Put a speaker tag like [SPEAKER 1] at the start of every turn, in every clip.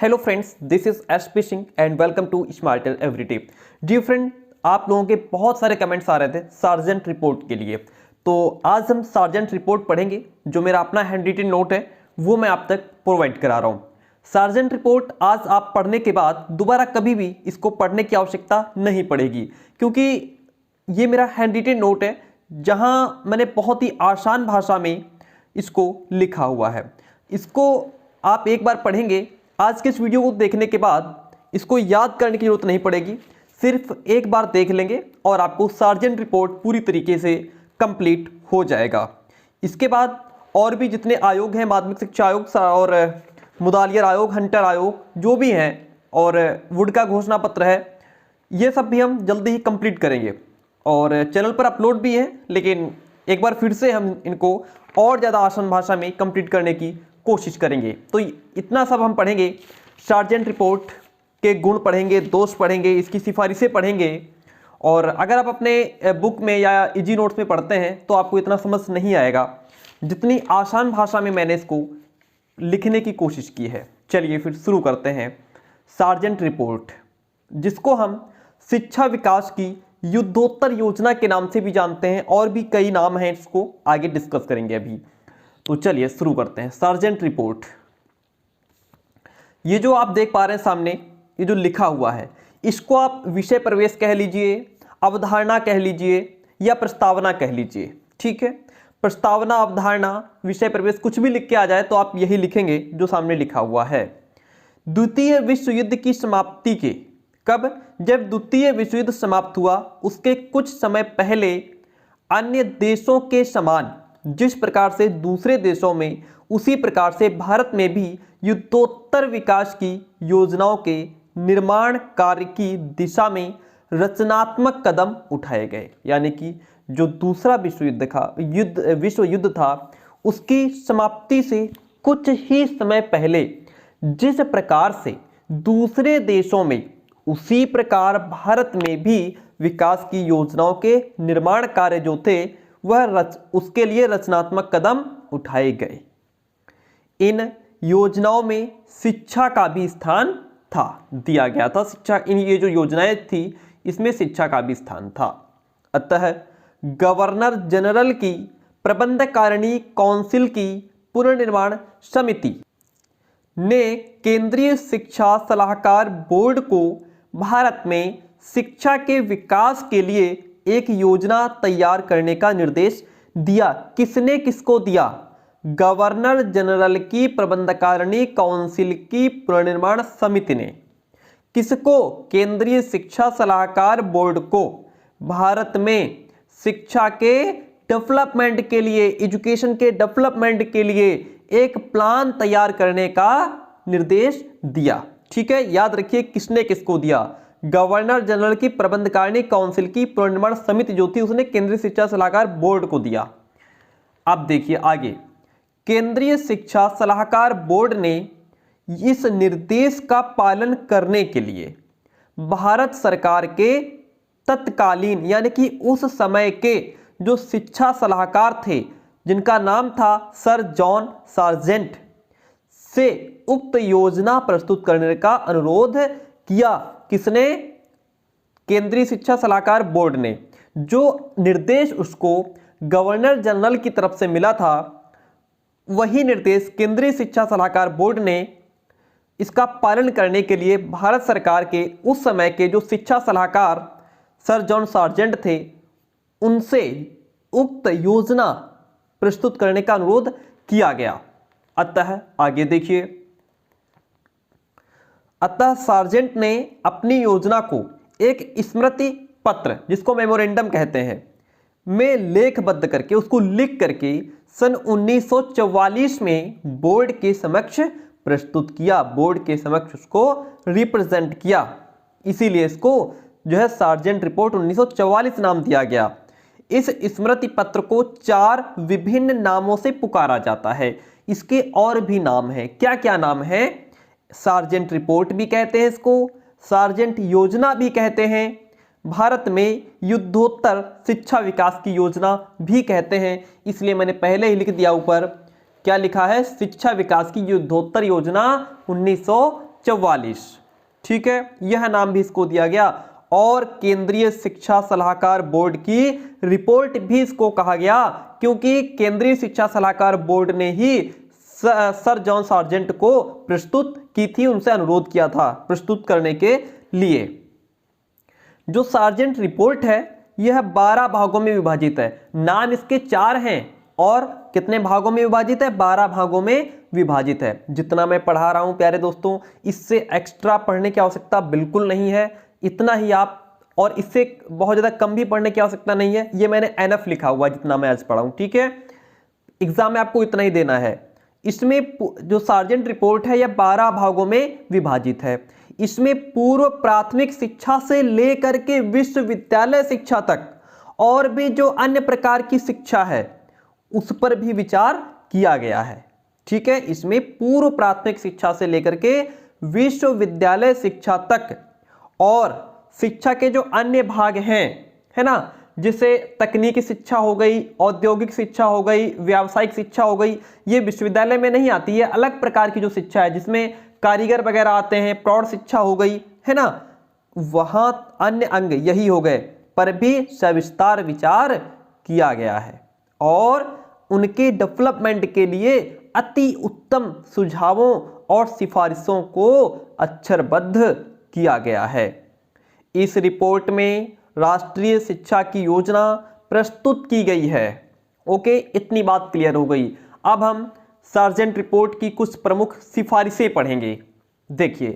[SPEAKER 1] Hello friends, this is SP Singh and welcome to smarter everyday. Dear friend, आप लोगों के बहुत सारे कमेंट्स आ रहे थे सार्जेंट रिपोर्ट के लिए, तो आज हम सार्जेंट रिपोर्ट पढ़ेंगे। जो मेरा अपना हैंड रिटन नोट है वो मैं आप तक प्रोवाइड करा रहा हूँ। सार्जेंट रिपोर्ट आज आप पढ़ने के बाद दोबारा कभी भी इसको पढ़ने की आवश्यकता नहीं पड़ेगी, क्योंकि ये मेरा हैंड रिटन नोट है जहाँ मैंने बहुत ही आसान भाषा में इसको लिखा हुआ है। इसको आप एक बार पढ़ेंगे, आज के इस वीडियो को देखने के बाद इसको याद करने की जरूरत नहीं पड़ेगी, सिर्फ एक बार देख लेंगे और आपको सार्जेंट रिपोर्ट पूरी तरीके से कंप्लीट हो जाएगा। इसके बाद और भी जितने आयोग हैं, माध्यमिक शिक्षा आयोग और मुदालियर आयोग, हंटर आयोग जो भी हैं, और वुड का घोषणा पत्र है, ये सब भी हम जल्दी ही कंप्लीट करेंगे और चैनल पर अपलोड भी है। लेकिन एक बार फिर से हम इनको और ज़्यादा आसान भाषा में कंप्लीट करने की कोशिश करेंगे। तो इतना सब हम पढ़ेंगे। सार्जेंट रिपोर्ट के गुण पढ़ेंगे, दोष पढ़ेंगे, इसकी सिफारिशें पढ़ेंगे। और अगर आप अपने बुक में या इजी नोट्स में पढ़ते हैं तो आपको इतना समझ नहीं आएगा जितनी आसान भाषा में मैंने इसको लिखने की कोशिश की है। चलिए फिर शुरू करते हैं। सार्जेंट रिपोर्ट, जिसको हम शिक्षा विकास की युद्धोत्तर योजना के नाम से भी जानते हैं, और भी कई नाम हैं, इसको आगे डिस्कस करेंगे अभी। तो चलिए शुरू करते हैं। सार्जेंट रिपोर्ट, ये जो आप देख पा रहे हैं सामने, ये जो लिखा हुआ है, इसको आप विषय प्रवेश कह लीजिए, अवधारणा कह लीजिए या प्रस्तावना कह लीजिए। ठीक है, प्रस्तावना, अवधारणा, विषय प्रवेश कुछ भी लिख के आ जाए तो आप यही लिखेंगे जो सामने लिखा हुआ है। द्वितीय विश्व युद्ध की समाप्ति के कब? जब द्वितीय विश्व युद्ध समाप्त हुआ उसके कुछ समय पहले अन्य देशों के समान जिस प्रकार से दूसरे देशों में, उसी प्रकार से भारत में भी युद्धोत्तर विकास की योजनाओं के निर्माण कार्य की दिशा में रचनात्मक कदम उठाए गए। यानी कि जो दूसरा विश्व युद्ध था उसकी समाप्ति से कुछ ही समय पहले जिस प्रकार से दूसरे देशों में, उसी प्रकार भारत में भी विकास की योजनाओं के निर्माण कार्य जो थे उसके लिए रचनात्मक कदम उठाए गए। इन योजनाओं में शिक्षा का भी स्थान था, दिया गया था। शिक्षा, ये जो योजनाएं थी इसमें शिक्षा का भी स्थान था। अतः गवर्नर जनरल की प्रबंधकारिणी काउंसिल की पुनर्निर्माण समिति ने केंद्रीय शिक्षा सलाहकार बोर्ड को भारत में शिक्षा के विकास के लिए एक योजना तैयार करने का निर्देश दिया। किसने किसको दिया? गवर्नर जनरल की प्रबंधकारिणी काउंसिल की पुनर्निर्माण समिति ने किसको? केंद्रीय शिक्षा सलाहकार बोर्ड को भारत में शिक्षा के डेवलपमेंट के लिए, एजुकेशन के डेवलपमेंट के लिए एक प्लान तैयार करने का निर्देश दिया। ठीक है, याद रखिए किसने किसको दिया। गवर्नर जनरल की प्रबंधकारिणी काउंसिल की पुनर्निर्माण समिति जो थी उसने केंद्रीय शिक्षा सलाहकार बोर्ड को दिया। अब देखिए आगे, केंद्रीय शिक्षा सलाहकार बोर्ड ने इस निर्देश का पालन करने के लिए भारत सरकार के तत्कालीन, यानी कि उस समय के जो शिक्षा सलाहकार थे जिनका नाम था सर जॉन सार्जेंट, से उक्त योजना प्रस्तुत करने का अनुरोध किया। किसने? केंद्रीय शिक्षा सलाहकार बोर्ड ने। जो निर्देश उसको गवर्नर जनरल की तरफ से मिला था, वही निर्देश केंद्रीय शिक्षा सलाहकार बोर्ड ने इसका पालन करने के लिए भारत सरकार के उस समय के जो शिक्षा सलाहकार सर जॉन सार्जेंट थे, उनसे उक्त योजना प्रस्तुत करने का अनुरोध किया गया। अतः आगे देखिए, अतः सार्जेंट ने अपनी योजना को एक स्मृति पत्र, जिसको मेमोरेंडम कहते हैं, में लेखबद्ध करके, उसको लिख करके सन 1944 में बोर्ड के समक्ष प्रस्तुत किया, बोर्ड के समक्ष उसको रिप्रेजेंट किया। इसीलिए इसको जो है सार्जेंट रिपोर्ट 1944 नाम दिया गया। इस स्मृति पत्र को 4 विभिन्न नामों से पुकारा जाता है। इसके और भी नाम हैं। क्या क्या नाम है? सार्जेंट रिपोर्ट भी कहते हैं इसको, सार्जेंट योजना भी कहते हैं, भारत में युद्धोत्तर शिक्षा विकास की योजना भी कहते हैं। इसलिए मैंने पहले ही लिख दिया ऊपर, क्या लिखा है? शिक्षा विकास की युद्धोत्तर योजना 44। ठीक है, यह नाम भी इसको दिया गया और केंद्रीय शिक्षा सलाहकार बोर्ड की रिपोर्ट भी इसको कहा गया, क्योंकि केंद्रीय शिक्षा सलाहकार बोर्ड ने ही सर जॉन सार्जेंट को प्रस्तुत की थी, उनसे अनुरोध किया था प्रस्तुत करने के लिए। जो सार्जेंट रिपोर्ट है यह 12 भागों में विभाजित है। नाम इसके 4 हैं और कितने भागों में विभाजित है? 12 भागों में विभाजित है। जितना मैं पढ़ा रहा हूं प्यारे दोस्तों, इससे एक्स्ट्रा पढ़ने की आवश्यकता बिल्कुल नहीं है, इतना ही आप, और इससे बहुत ज्यादा कम भी पढ़ने की आवश्यकता नहीं है। ये मैंने एनएफ लिखा हुआ जितना मैं आज पढ़ा हूं। ठीक है, एग्जाम में आपको इतना ही देना है। इसमें जो सार्जेंट रिपोर्ट है यह 12 भागों में विभाजित है। इसमें पूर्व प्राथमिक शिक्षा से लेकर के विश्वविद्यालय शिक्षा तक और भी जो अन्य प्रकार की शिक्षा है उस पर भी विचार किया गया है। ठीक है, इसमें पूर्व प्राथमिक शिक्षा से लेकर के विश्वविद्यालय शिक्षा तक और शिक्षा के जो अन्य भाग हैं, है ना, जिसे तकनीकी शिक्षा हो गई, औद्योगिक शिक्षा हो गई, व्यावसायिक शिक्षा हो गई, ये विश्वविद्यालय में नहीं आती है। अलग प्रकार की जो शिक्षा है जिसमें कारीगर वगैरह आते हैं, प्रौढ़ शिक्षा हो गई, है ना, वहां अन्य अंग यही हो गए, पर भी सविस्तार विचार किया गया है और उनके डेवलपमेंट के लिए अति उत्तम सुझावों और सिफारिशों को अक्षरबद्ध किया गया है। इस रिपोर्ट में राष्ट्रीय शिक्षा की योजना प्रस्तुत की गई है। ओके, इतनी बात क्लियर हो गई। अब हम सार्जेंट रिपोर्ट की कुछ प्रमुख सिफारिशें पढ़ेंगे। देखिए,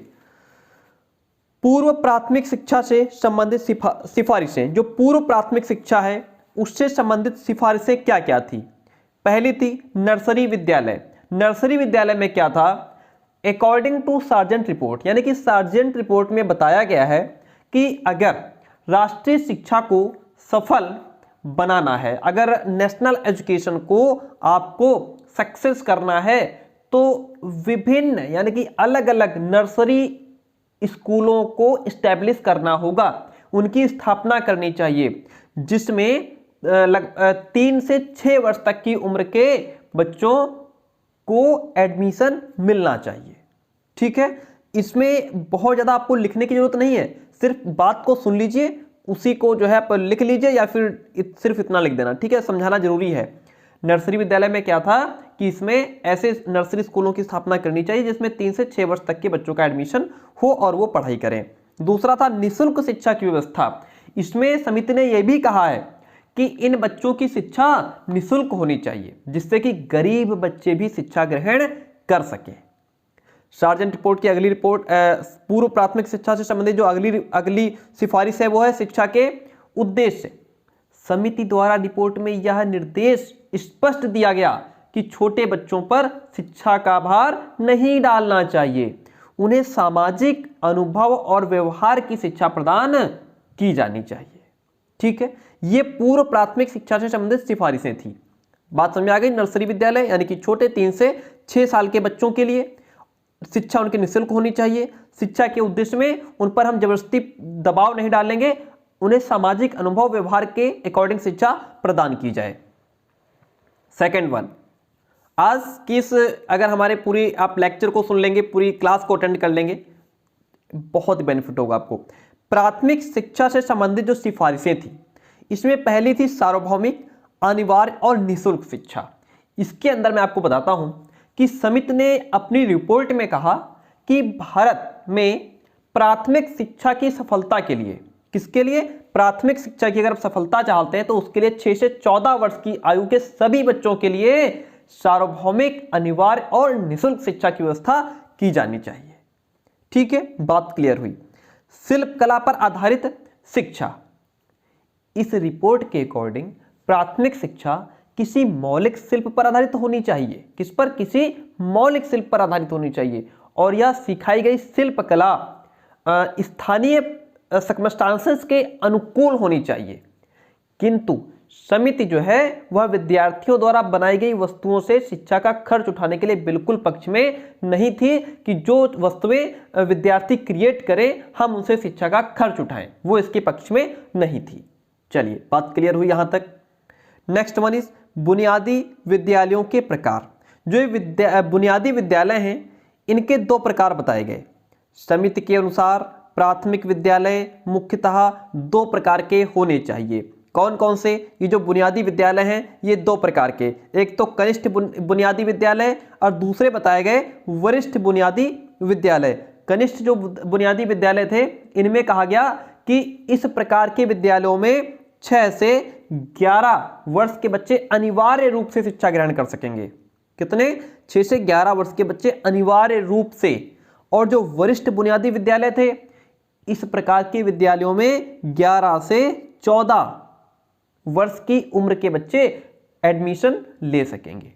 [SPEAKER 1] पूर्व प्राथमिक शिक्षा से संबंधित सिफारिशें, जो पूर्व प्राथमिक शिक्षा है उससे संबंधित सिफारिशें क्या क्या थी? पहली थी नर्सरी विद्यालय। नर्सरी विद्यालय में क्या था? अकॉर्डिंग टू सार्जेंट रिपोर्ट, यानी कि सार्जेंट रिपोर्ट में बताया गया है कि अगर राष्ट्रीय शिक्षा को सफल बनाना है, अगर नेशनल एजुकेशन को आपको सक्सेस करना है, तो विभिन्न यानी कि अलग अलग नर्सरी स्कूलों को इस्टेब्लिश करना होगा, उनकी स्थापना करनी चाहिए, जिसमें 3 से 6 वर्ष तक की उम्र के बच्चों को एडमिशन मिलना चाहिए। ठीक है, इसमें बहुत ज़्यादा आपको लिखने की जरूरत नहीं है, सिर्फ बात को सुन लीजिए, उसी को जो है आप लिख लीजिए या फिर सिर्फ इतना लिख देना। ठीक है, समझाना जरूरी है। नर्सरी विद्यालय में क्या था कि इसमें ऐसे नर्सरी स्कूलों की स्थापना करनी चाहिए जिसमें 3 से 6 वर्ष तक के बच्चों का एडमिशन हो और वो पढ़ाई करें। दूसरा था निःशुल्क शिक्षा की व्यवस्था। इसमें समिति ने यह भी कहा है कि इन बच्चों की शिक्षा निःशुल्क होनी चाहिए, जिससे कि गरीब बच्चे भी शिक्षा ग्रहण कर सकें। सार्जेंट रिपोर्ट की अगली रिपोर्ट, पूर्व प्राथमिक शिक्षा से संबंधित जो अगली सिफारिश है वो है शिक्षा के उद्देश्य। समिति द्वारा रिपोर्ट में यह निर्देश स्पष्ट दिया गया कि छोटे बच्चों पर शिक्षा का भार नहीं डालना चाहिए, उन्हें सामाजिक अनुभव और व्यवहार की शिक्षा प्रदान की जानी चाहिए। ठीक है, ये पूर्व प्राथमिक शिक्षा से संबंधित सिफारिशें थी। बात समझ आ गई? नर्सरी विद्यालय यानी कि छोटे 3 से 6 साल के बच्चों के लिए शिक्षा उनकी निःशुल्क होनी चाहिए। शिक्षा के उद्देश्य में उन पर हम जबरदस्ती दबाव नहीं डालेंगे, उन्हें सामाजिक अनुभव व्यवहार के अकॉर्डिंग शिक्षा प्रदान की जाए। सेकंड वन, आज की इस अगर हमारे पूरी आप लेक्चर को सुन लेंगे, पूरी क्लास को अटेंड कर लेंगे, बहुत बेनिफिट होगा आपको। प्राथमिक शिक्षा से संबंधित जो सिफारिशें थी, इसमें पहली थी सार्वभौमिक, अनिवार्य और निःशुल्क शिक्षा। इसके अंदर मैं आपको बताता हूं कि समिति ने अपनी रिपोर्ट में कहा कि भारत में प्राथमिक शिक्षा की सफलता के लिए, किसके लिए? प्राथमिक शिक्षा की अगर आप सफलता चाहते हैं तो उसके लिए 6 से 14 वर्ष की आयु के सभी बच्चों के लिए सार्वभौमिक, अनिवार्य और निःशुल्क शिक्षा की व्यवस्था की जानी चाहिए। ठीक है, बात क्लियर हुई। शिल्प कला पर आधारित शिक्षा, इस रिपोर्ट के अकॉर्डिंग प्राथमिक शिक्षा किसी मौलिक शिल्प पर आधारित होनी चाहिए। किस पर? किसी मौलिक शिल्प पर आधारित होनी चाहिए, और यह सिखाई गई शिल्प कला स्थानीय सर्कमस्टांसेस के अनुकूल होनी चाहिए। किंतु समिति जो है वह विद्यार्थियों द्वारा बनाई गई वस्तुओं से शिक्षा का खर्च उठाने के लिए बिल्कुल पक्ष में नहीं थी कि जो वस्तुएं विद्यार्थी क्रिएट करें हम उनसे शिक्षा का खर्च उठाएं, वो इसके पक्ष में नहीं थी। चलिए, बात क्लियर हुई यहां तक। नेक्स्ट वन इज बुनियादी विद्यालयों के प्रकार। जो बुनियादी विद्यालय हैं इनके 2 प्रकार बताए गए। समिति के अनुसार प्राथमिक विद्यालय मुख्यतः दो प्रकार के होने चाहिए। कौन कौन से? ये जो बुनियादी विद्यालय हैं ये दो प्रकार के, एक तो कनिष्ठ बुनियादी विद्यालय और दूसरे बताए गए वरिष्ठ बुनियादी विद्यालय। कनिष्ठ जो बुनियादी विद्यालय थे इनमें कहा गया कि इस प्रकार के विद्यालयों में 6 से 11 वर्ष के बच्चे अनिवार्य रूप से शिक्षा ग्रहण कर सकेंगे। कितने? 6 से 11 वर्ष के बच्चे अनिवार्य रूप से। और जो वरिष्ठ बुनियादी विद्यालय थे इस प्रकार के विद्यालयों में 11 से 14 वर्ष की उम्र के बच्चे एडमिशन ले सकेंगे।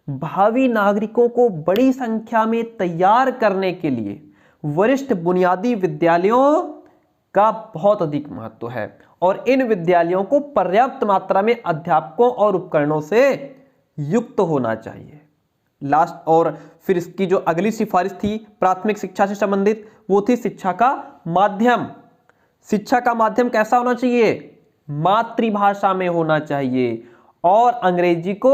[SPEAKER 1] भावी नागरिकों को बड़ी संख्या में तैयार करने के लिए वरिष्ठ बुनियादी विद्यालयों का बहुत अधिक महत्व है और इन विद्यालयों को पर्याप्त मात्रा में अध्यापकों और उपकरणों से युक्त होना चाहिए। लास्ट और फिर इसकी जो अगली सिफारिश थी प्राथमिक शिक्षा से संबंधित वो थी शिक्षा का माध्यम। शिक्षा का माध्यम कैसा होना चाहिए? मातृभाषा में होना चाहिए और अंग्रेजी को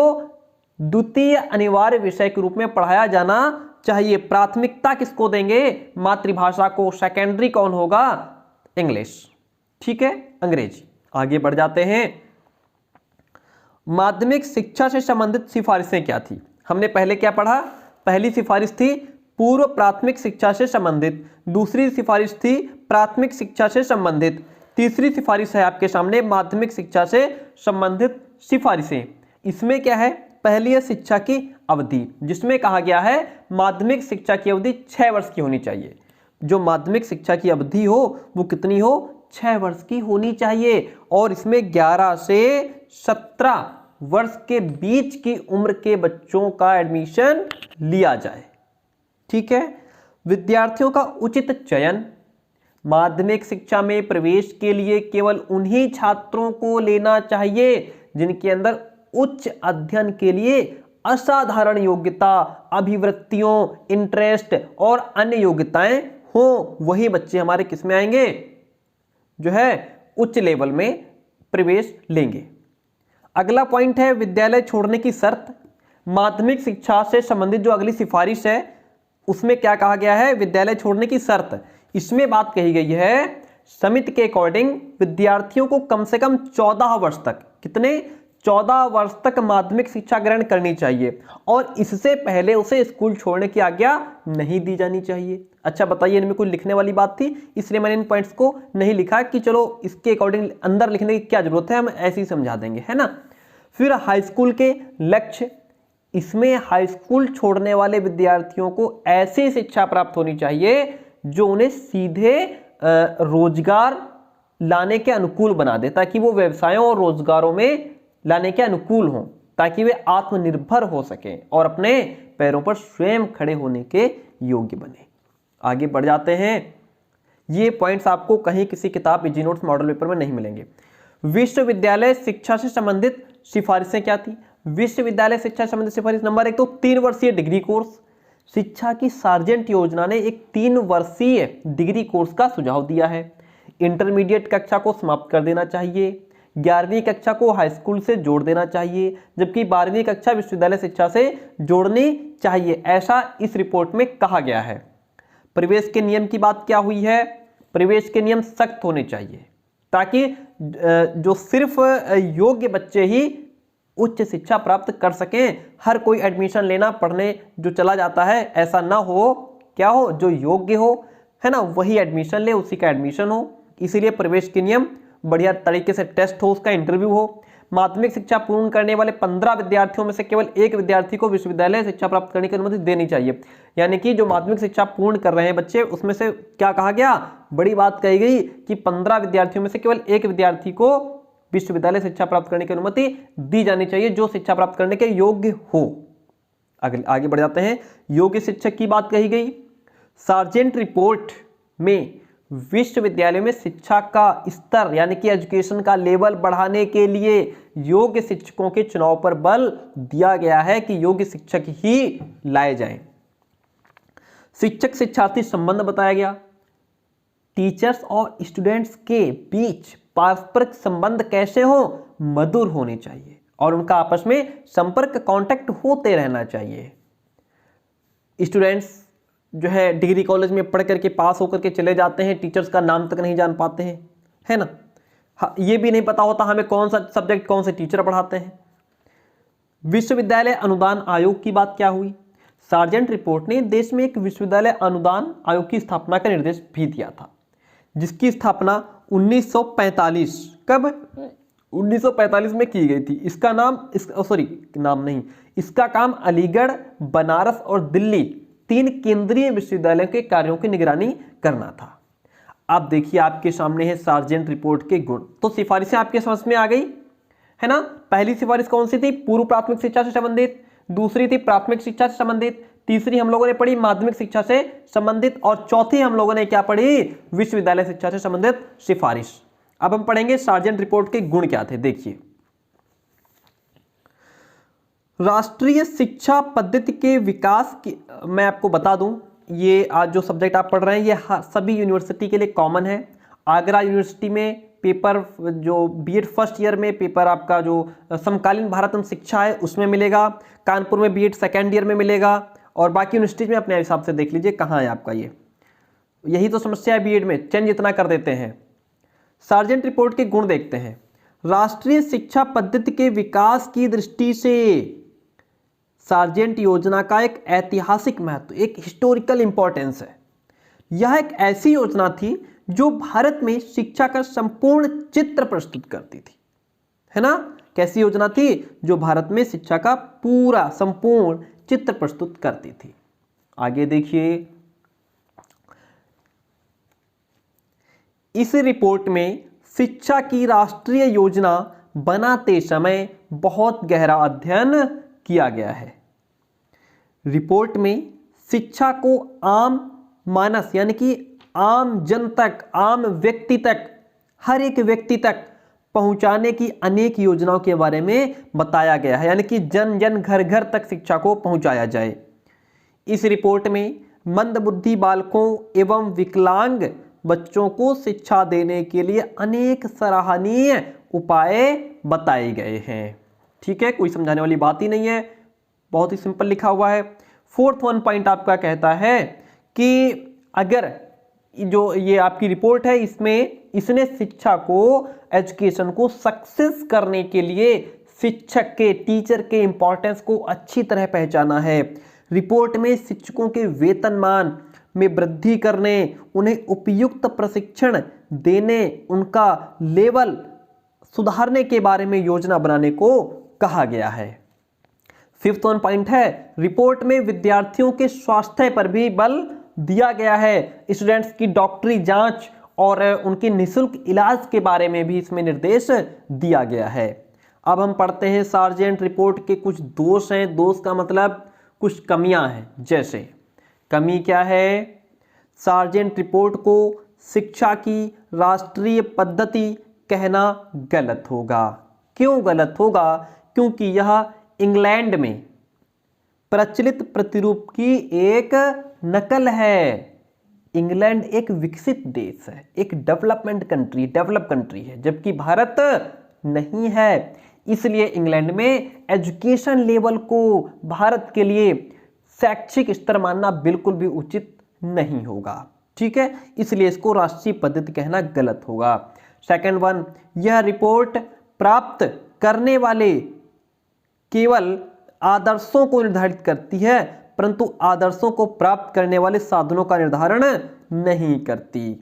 [SPEAKER 1] द्वितीय अनिवार्य विषय के रूप में पढ़ाया जाना चाहिए। प्राथमिकता किसको देंगे? मातृभाषा को। सेकेंडरी कौन होगा? इंग्लिश। ठीक है, अंग्रेजी। आगे बढ़ जाते हैं। माध्यमिक शिक्षा से संबंधित सिफारिशें क्या थी? हमने पहले क्या पढ़ा? पहली सिफारिश थी पूर्व प्राथमिक शिक्षा से संबंधित, दूसरी सिफारिश थी प्राथमिक शिक्षा से संबंधित, तीसरी सिफारिश है आपके सामने माध्यमिक शिक्षा से संबंधित सिफारिशें। इसमें क्या है? पहली है शिक्षा की अवधि, जिसमें कहा गया है माध्यमिक शिक्षा की अवधि 6 वर्ष की होनी चाहिए। जो माध्यमिक शिक्षा की अवधि हो वो कितनी हो? 6 वर्ष की होनी चाहिए और इसमें 11 से 17 वर्ष के बीच की उम्र के बच्चों का एडमिशन लिया जाए। ठीक है। विद्यार्थियों का उचित चयन। माध्यमिक शिक्षा में प्रवेश के लिए केवल उन्हीं छात्रों को लेना चाहिए जिनके अंदर उच्च अध्ययन के लिए असाधारण योग्यता, अभिवृत्तियों, इंटरेस्ट और अन्य योग्यताएं हो। वही बच्चे हमारे किस में आएंगे? जो है उच्च लेवल में प्रवेश लेंगे। अगला पॉइंट है विद्यालय छोड़ने की शर्त। माध्यमिक शिक्षा से संबंधित जो अगली सिफारिश है उसमें क्या कहा गया है? विद्यालय छोड़ने की शर्त। इसमें बात कही गई है समिति के अकॉर्डिंग विद्यार्थियों को कम से कम 14 वर्ष तक, कितने? 14 वर्ष तक माध्यमिक शिक्षा ग्रहण करनी चाहिए और इससे पहले उसे स्कूल छोड़ने की आज्ञा नहीं दी जानी चाहिए। अच्छा बताइए, इनमें कुछ लिखने वाली बात थी इसलिए मैंने इन पॉइंट्स को नहीं लिखा कि चलो इसके अकॉर्डिंग अंदर लिखने की क्या जरूरत है, हम ऐसे ही समझा देंगे, है ना। फिर हाई स्कूल के लक्ष्य। इसमें हाई स्कूल छोड़ने वाले विद्यार्थियों को ऐसी शिक्षा प्राप्त होनी चाहिए जो उन्हें सीधे रोजगार लाने के अनुकूल बना दे, ताकि वो व्यवसायों और रोजगारों में लाने के अनुकूल हों, ताकि वे आत्मनिर्भर हो सकें और अपने पैरों पर स्वयं खड़े होने के योग्य बने। आगे बढ़ जाते हैं। ये पॉइंट्स आपको कहीं किसी किताब इजी नोट्स मॉडल पेपर में नहीं मिलेंगे। विश्वविद्यालय शिक्षा से संबंधित सिफारिशें क्या थी? विश्वविद्यालय शिक्षा से संबंधित सिफारिश नंबर 1 तो 3 वर्षीय डिग्री कोर्स। शिक्षा की सार्जेंट योजना ने एक 3 वर्षीय डिग्री कोर्स का सुझाव दिया है। इंटरमीडिएट कक्षा को समाप्त कर देना चाहिए, 11वीं कक्षा को हाई स्कूल से जोड़ देना चाहिए, जबकि 12वीं कक्षा विश्वविद्यालय शिक्षा से जोड़नी चाहिए, ऐसा इस रिपोर्ट में कहा गया है। प्रवेश के नियम की बात क्या हुई है? प्रवेश के नियम सख्त होने चाहिए ताकि जो सिर्फ योग्य बच्चे ही उच्च शिक्षा प्राप्त कर सकें। हर कोई एडमिशन लेना पढ़ने जो चला जाता है ऐसा ना हो, क्या हो? जो योग्य हो, है ना, वही एडमिशन ले, उसी का एडमिशन हो। इसीलिए प्रवेश के नियम बढ़िया तरीके से टेस्ट हो, उसका इंटरव्यू हो। माध्यमिक शिक्षा पूर्ण करने वाले 15 विद्यार्थियों में से केवल एक विद्यार्थी को विश्वविद्यालय शिक्षा प्राप्त करने की अनुमति देनी चाहिए। यानी कि जो माध्यमिक शिक्षा पूर्ण कर रहे हैं बच्चे उसमें से क्या कहा गया? बड़ी बात कही गई कि 15 विद्यार्थियों में से केवल एक विद्यार्थी को विश्वविद्यालय शिक्षा प्राप्त करने की अनुमति दी जानी चाहिए जो शिक्षा प्राप्त करने के योग्य हो। आगे बढ़ जाते हैं। योग्य शिक्षक की बात कही गई। सार्जेंट रिपोर्ट में विश्वविद्यालय में शिक्षा का स्तर यानी कि एजुकेशन का लेवल बढ़ाने के लिए योग्य शिक्षकों के चुनाव पर बल दिया गया है कि योग्य शिक्षक ही लाए जाएं। शिक्षक शिक्षार्थी संबंध बताया गया। टीचर्स और स्टूडेंट्स के बीच पारस्परिक संबंध कैसे हो? मधुर होने चाहिए और उनका आपस में संपर्क कांटेक्ट होते रहना चाहिए। स्टूडेंट्स जो है डिग्री कॉलेज में पढ़ करके पास होकर के चले जाते हैं, टीचर्स का नाम तक नहीं जान पाते हैं, है ना। हाँ, ये भी नहीं पता होता हमें कौन सा सब्जेक्ट कौन से टीचर पढ़ाते हैं। विश्वविद्यालय अनुदान आयोग की बात क्या हुई? सार्जेंट रिपोर्ट ने देश में एक विश्वविद्यालय अनुदान आयोग की स्थापना का निर्देश भी दिया था, जिसकी स्थापना 1945 कब 1945 में की गई थी। इसका इसका काम अलीगढ़, बनारस और दिल्ली 3 केंद्रीय विश्वविद्यालयों के कार्यों की निगरानी करना था। आप देखिए, आपके सामने है सार्जेंट रिपोर्ट के गुण। तो सिफारिशें आपके समझ में आ गई, है ना। पहली सिफारिश कौन सी थी? पूर्व प्राथमिक शिक्षा से संबंधित। दूसरी थी प्राथमिक शिक्षा से संबंधित। तीसरी हम लोगों ने पढ़ी माध्यमिक शिक्षा से संबंधित। और चौथी हम लोगों ने क्या पढ़ी? विश्वविद्यालय शिक्षा से संबंधित सिफारिश। अब हम पढ़ेंगे सार्जेंट रिपोर्ट के गुण क्या थे। देखिए, राष्ट्रीय शिक्षा पद्धति के विकास की मैं आपको बता दूं, ये आज जो सब्जेक्ट आप पढ़ रहे हैं ये सभी यूनिवर्सिटी के लिए कॉमन है। आगरा यूनिवर्सिटी में पेपर जो बीएड फर्स्ट ईयर में पेपर आपका जो समकालीन भारत एवं शिक्षा है उसमें मिलेगा। कानपुर में बीएड सेकेंड ईयर में मिलेगा। और बाकी यूनिवर्सिटीज में अपने हिसाब से देख लीजिए कहाँ है आपका। ये यही तो समस्या है बीएड में, चेंज इतना कर देते हैं। सार्जेंट रिपोर्ट के गुण देखते हैं। राष्ट्रीय शिक्षा पद्धति के विकास की दृष्टि से सार्जेंट योजना का एक ऐतिहासिक महत्व, एक हिस्टोरिकल इंपॉर्टेंस है। यह एक ऐसी योजना थी जो भारत में शिक्षा का संपूर्ण चित्र प्रस्तुत करती थी, है ना। कैसी योजना थी? जो भारत में शिक्षा का पूरा संपूर्ण चित्र प्रस्तुत करती थी। आगे देखिए, इस रिपोर्ट में शिक्षा की राष्ट्रीय योजना बनाते समय बहुत गहरा अध्ययन किया गया है। रिपोर्ट में शिक्षा को आम मानस यानी कि आम जन तक, आम व्यक्ति तक, हर एक व्यक्ति तक पहुंचाने की अनेक योजनाओं के बारे में बताया गया है, यानी कि जन जन घर घर तक शिक्षा को पहुंचाया जाए। इस रिपोर्ट में मंदबुद्धि बालकों एवं विकलांग बच्चों को शिक्षा देने के लिए अनेक सराहनीय उपाय बताए गए हैं। ठीक है, कोई समझाने वाली बात ही नहीं है, बहुत ही सिंपल लिखा हुआ है। 4th वन पॉइंट आपका कहता है कि अगर जो ये आपकी रिपोर्ट है इसने शिक्षा को, एजुकेशन को सक्सेस करने के लिए शिक्षक के, टीचर के इंपॉर्टेंस को अच्छी तरह पहचाना है। रिपोर्ट में शिक्षकों के वेतनमान में वृद्धि करने, उन्हें उपयुक्त प्रशिक्षण देने, उनका लेवल सुधारने के बारे में योजना बनाने को कहा गया है। 5th वन पॉइंट है, रिपोर्ट में विद्यार्थियों के स्वास्थ्य पर भी बल दिया गया है। स्टूडेंट्स की डॉक्टरी जांच और उनके निःशुल्क इलाज के बारे में भी इसमें निर्देश दिया गया है। अब हम पढ़ते हैं सार्जेंट रिपोर्ट के कुछ दोष हैं। दोष का मतलब कुछ कमियां हैं। जैसे कमी क्या है? सार्जेंट रिपोर्ट को शिक्षा की राष्ट्रीय पद्धति कहना गलत होगा। क्यों गलत होगा? क्योंकि यह इंग्लैंड में प्रचलित प्रतिरूप की एक नकल है। इंग्लैंड एक विकसित देश है, एक डेवलप कंट्री है, जबकि भारत नहीं है। इसलिए इंग्लैंड में एजुकेशन लेवल को भारत के लिए शैक्षिक स्तर मानना बिल्कुल भी उचित नहीं होगा। ठीक है, इसलिए इसको राष्ट्रीय पद्धति कहना गलत होगा। सेकंड वन, यह रिपोर्ट प्राप्त करने वाले केवल आदर्शों को निर्धारित करती है, परंतु आदर्शों को प्राप्त करने वाले साधनों का निर्धारण नहीं करती।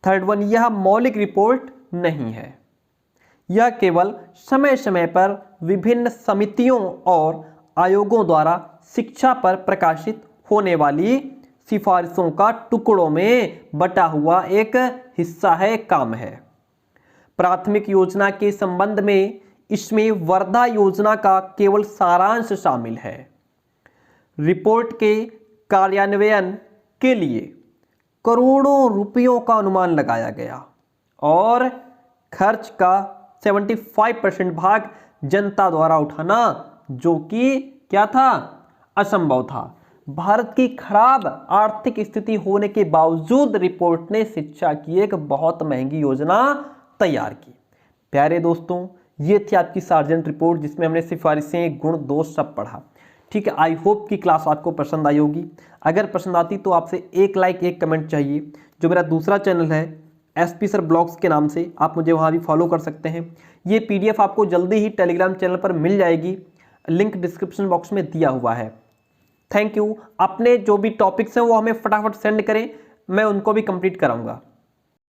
[SPEAKER 1] थर्ड वन, यह मौलिक रिपोर्ट नहीं है। यह केवल समय समय पर विभिन्न समितियों और आयोगों द्वारा शिक्षा पर प्रकाशित होने वाली सिफारिशों का टुकड़ों में बटा हुआ एक हिस्सा है, काम है। प्राथमिक योजना के संबंध में इसमें वर्धा योजना का केवल सारांश शामिल है। रिपोर्ट के कार्यान्वयन के लिए करोड़ों रुपयों का अनुमान लगाया गया और खर्च का 75% भाग जनता द्वारा उठाना, जो कि क्या था? असंभव था। भारत की खराब आर्थिक स्थिति होने के बावजूद रिपोर्ट ने शिक्षा की एक बहुत महंगी योजना तैयार की। प्यारे दोस्तों, ये थी आपकी सार्जेंट रिपोर्ट, जिसमें हमने सिफारिशें, गुण, दोष सब पढ़ा। ठीक है। आई होप कि क्लास आपको पसंद आई होगी। अगर पसंद आती तो आपसे एक लाइक एक कमेंट चाहिए। जो मेरा दूसरा चैनल है SP सर ब्लॉग्स के नाम से, आप मुझे वहाँ भी फॉलो कर सकते हैं। ये PDF आपको जल्दी ही टेलीग्राम चैनल पर मिल जाएगी, लिंक डिस्क्रिप्शन बॉक्स में दिया हुआ है। Thank you. अपने जो भी टॉपिक्स हैं वो हमें फटाफट सेंड करें, मैं उनको भी कंप्लीट कराऊंगा।